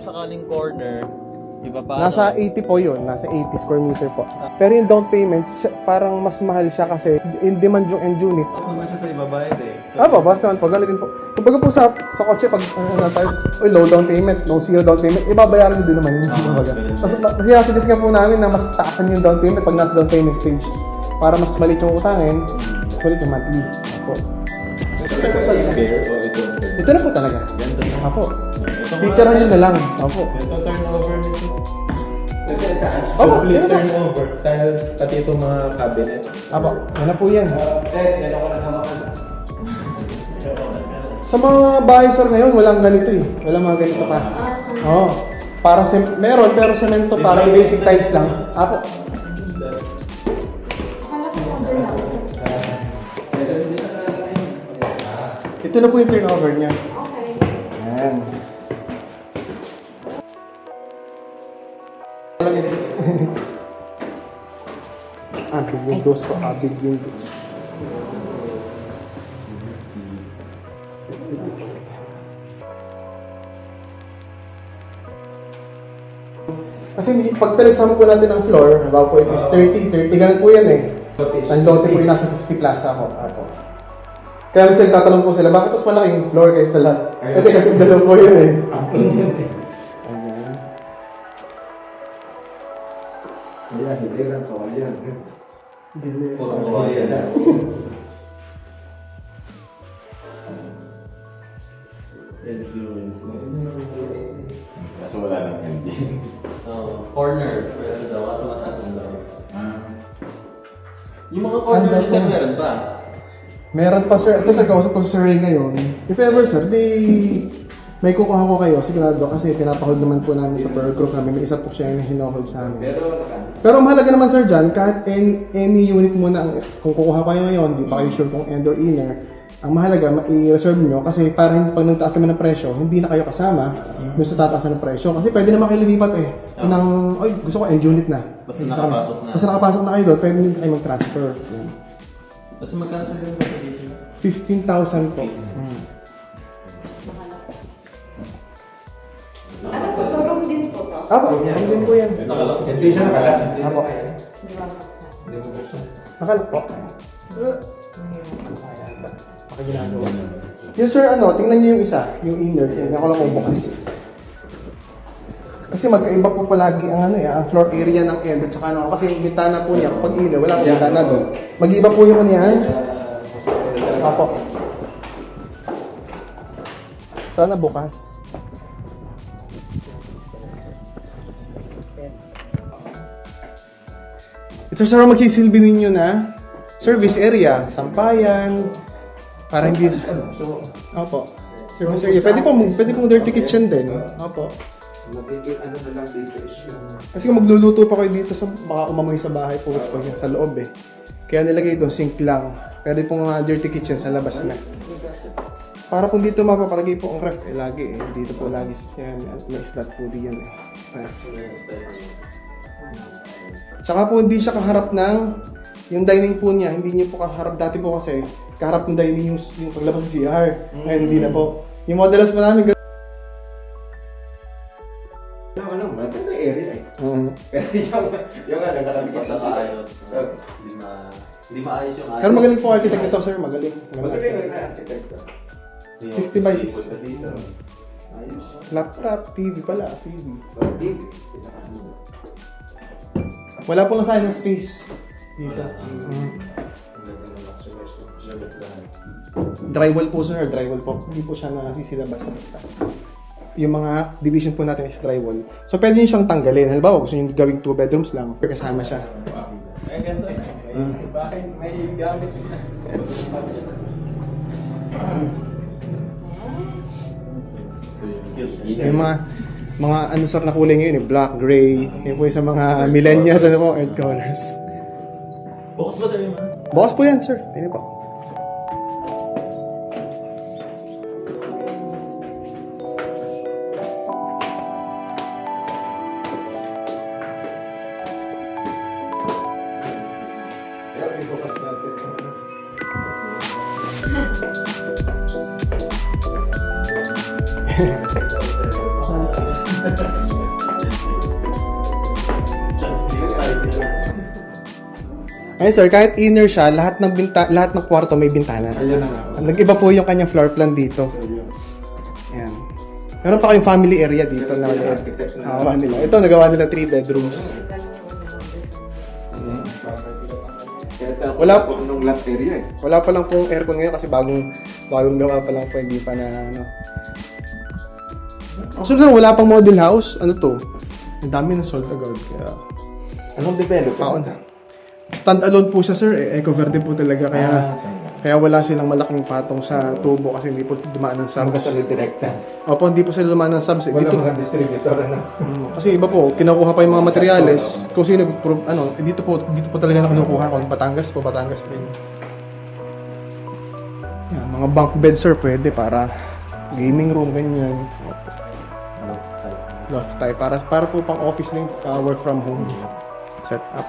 sakaling corner, iba pa. Nasa 80 po yun, nasa 80 square meter po. Pero yung down payment, parang mas mahal siya kasi in demand yung end units. Mas naman siya sa ibabayad eh. Basta naman po, ganun din po. Kumbaga po sa kotse, pag low down payment, no zero down payment, ibabayaran din naman yun. Kasi sinasuggest nga po namin na mas taasan yung down payment pag nasa down payment stage. Para mas malit yung utangin, mas malit yung monthly. Apo. Ito na po talaga. Apo. Titirahan nyo na lang. Apo. Ito turnover nito. Complete turnover. Tiles, pati itong mga cabinet. Apo. Yan na po yan. Sa mga bahay sir ngayon, walang ganito eh. Walang mga ganito pa. Oo. Parang meron, pero semento parang basic tiles lang. Apo. Ito na po yung turnover niya. Okay. Yan. Big windows po. Big windows. Kasi pag pinagsama po natin ang floor, halimbawa po it is 30, ganun po yan eh. Ang lote po yung nasa 50 plus ako. Apo. Kaya minsan tatanong po sila, bakit mas malaki yung floor kaysa sa lot? Kasi dalawa po yun eh. Ayan. Hindi lang kawayan. Dili. Kawayan. Kaso wala nang ending. Corner. Meron daw. Kaso mataas ang daw. Yung mga corner Handa ni sir po. meron pa. Meron pa sir, ito sir, kausap ko sa Sir Ray ngayon. If ever sir, may kukuha ko kayo, sigurado kasi pinapahold naman po namin sa per group namin. May isa po siya yung hinohold sa amin. Pero ang mahalaga naman sir dyan, kahit any unit muna, kung kukuha kayo ngayon, di pa kayo sure kung end or inner, ang mahalaga, i-reserve nyo kasi para hindi pag nagtaas kami ng presyo, hindi na kayo kasama dun sa tataasan ng presyo. Kasi pwede naman kayo lumipat eh. Gusto ko end unit na. Basta nakapasok na. Basta nakapasok na kayo doon, pwede din kayo mag-transfer. Basta magkano sa yung reservation? 15,000 po. Ano po, turong din po to? Apo, ano din po yan. Nakalak. Hindi siya nakalat. Apo, Di ba buksan? Hindi mo buksan. nakalap po. Baka ginagawa. Yung sir, tingnan niyo yung isa, yung inner, tingnan ko lang kung bukas. Kasi magkaiba po palagi ang ang floor area ng end at saka kasi yung bitana po niya, pag inner, wala pong bitana doon. Mag-iba po yung yan. Apo. Sana bukas. Ito sir, magsisilbi ninyo na service area, sampayan, para hindi... Opo. Service area. Pwede pong dirty kitchen din. Opo. Magiging ano na lang dito is yung... Kasi kung magluluto pa kayo dito, baka umamoy sa bahay po sa loob eh. Kaya nilagay doon, sink lang. Pwede pong dirty kitchen sa labas na. Para kung dito mapapalagay po ang ref, lagi eh. Dito po lagi may slot po diyan eh. Ref. Tsaka po hindi siya kaharap ng yung dining po niya, hindi niyo po kaharap dati po kasi kaharap ng dining yung paglabas sa CR. Ngayon hindi na po. Yung modelos pa namin maganda area eh. Pero yung nakalipat sa Ayos. Hindi maayos yung ayos. Pero magaling po architect ito, sir. Magaling. magaling na arkitekto. 60 by 60. Dito. Ayos. Laptop, TV pala. TV. Big. Wala po nasayang ng space. Dito. Drywall po, sir. Drywall po. Hindi po siya nasisira basta-basta. Yung mga division po natin is drywall. So, pwede nyo siyang tanggalin. Halimbawa, gusto nyo gawing 2 bedrooms lang. Kasama siya. Ay, ganito eh. Bakit may gamit? Yung mga sir na kulay ngayon, black, gray. Yung po yung sa mga millennials, earth colors. Bukas ba sa'yo man? Bukas po yan, sir. Tingnan po. Ayun sir, kahit inner siya, lahat ng kwarto may bintana. Ayun na nga. Nag-iba po yung kanyang floor plan dito. Ayan. Meron pa kayong family area dito na maliit. Nagawa nila. Ito, nagawa nila 3 bedrooms. Wala po nung lot area eh. Wala pa lang pong aircon ngayon kasi bagong gawa pa lang po, hindi pa na ano. Actually sir, wala pang model house. Ano to? Ang dami na sold agad. Kaya, Anong developer? paon. Stand alone po siya sir. Eco Verde po talaga. Kaya wala silang malaking patong sa tubo kasi hindi po dumaan ng subs. direkta. Opo, hindi po sila dumaan ng subs. Wala Dito, mga distributor na. kasi iba po, kinukuha pa yung mga materyales. Kung sino, dito po talaga na kinukuha. Kung Batangas din. Yan, mga bunk bed sir, pwede para gaming room, ganyan. Loft type. Para po pang office din, work from home setup.